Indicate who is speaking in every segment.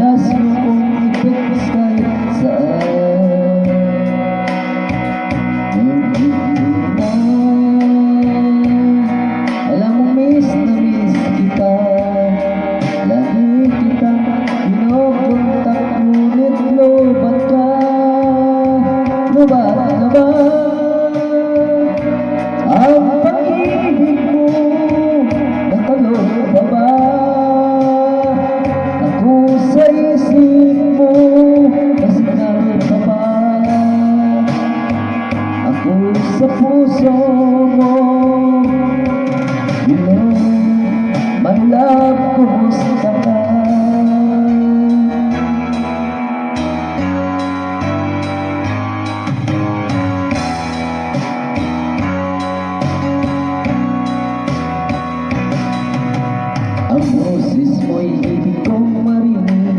Speaker 1: Madalas mo kong i-text kahit saan. Hindi na alam mo miss na miss kita. Lagi kitang kinokontak, ngunit lobat ka. Lobat na ba ang pag-ibig mo? Nakalog pa ba ako sa isip mo? Masikal pa ba ako sa puso mo? Hello, my love, kumusta ka? Ang boses mo'y ibig kong marinig.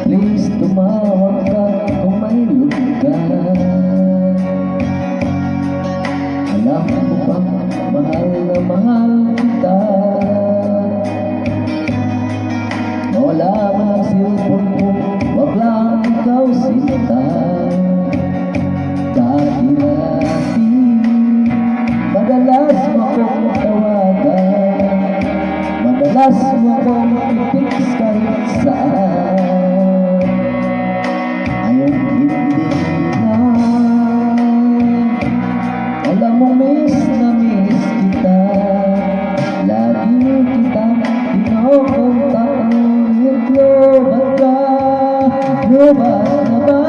Speaker 1: Please tumawag ka kung may lugar. Alam mo bang mahal na mahal kita? Mawala man ang cellphone mo, wag lang ikaw sinta. Dati-dati madalas mo akong tawagan, madalas mo akong i-text kahit saan. Ngayon hindi na, alam mo miss na miss kita. Lagi kitang kinokontak, ngunit lobat ka. Lobat na ba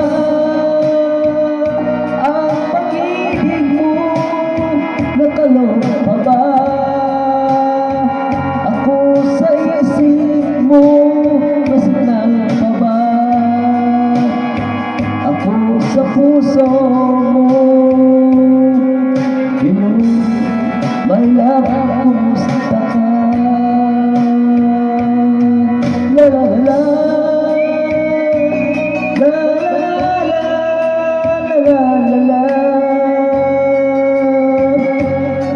Speaker 1: ang pag-ibig mo? Nakalog pa ba ako sa isip mo? Masikal pa ba ako sa puso mo? Hello, my love, kumusta ka? La la la la, la la la la la la.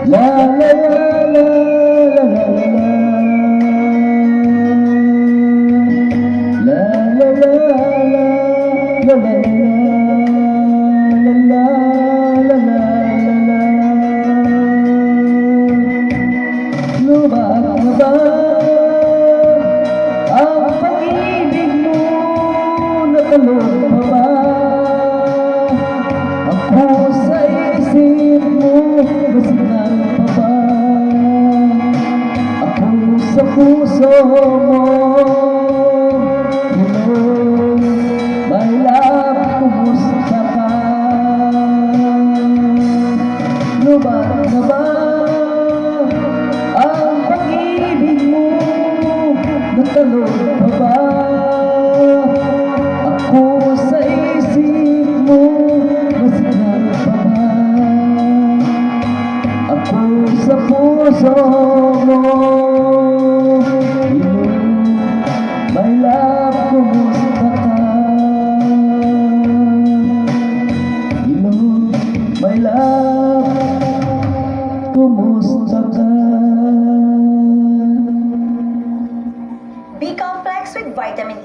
Speaker 1: La la la la la la la la la la la la Lubat na ba ang pag-ibig mo? Nakalog pa ba ako sa isip mo? Masikal pa ba ako sa puso mo? Hello, my love, kumusta ka? Lubat na ba ang pag-ibig mo? Nakalog pa ba ako sa isip mo? Masikal pa ba ako sa puso mo? Hello, my love, kumusta ka? Hello, my love, kumusta ka?
Speaker 2: B-Complex with vitamin E.